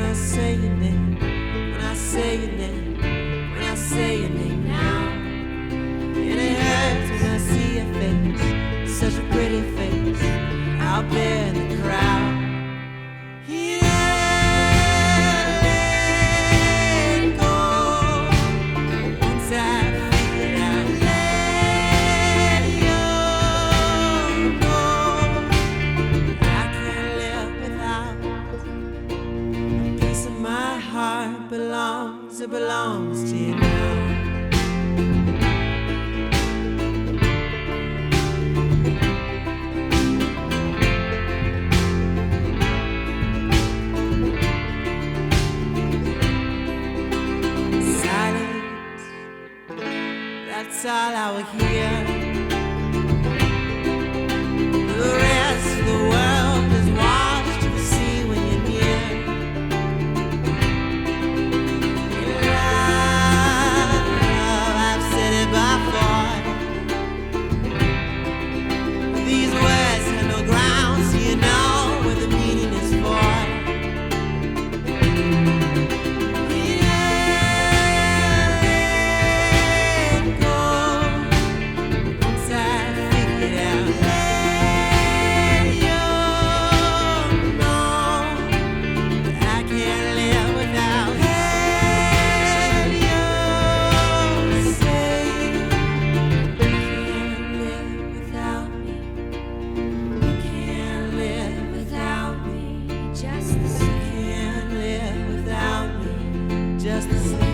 I say your name, when I say your name, when I say your name now. And it hurts when I see your face, such a pretty face, out there in the crowd. It belongs to you now. Silence, that's all I will hear. The rest of the world is washed to the sea when you're near. These words have no ground, so you know what the meaning is for. Let go, once I figure it out. Let you know that I can't live without. Let you say I can't live without me. Can't live without me, just the same. Can't live without me, just the same.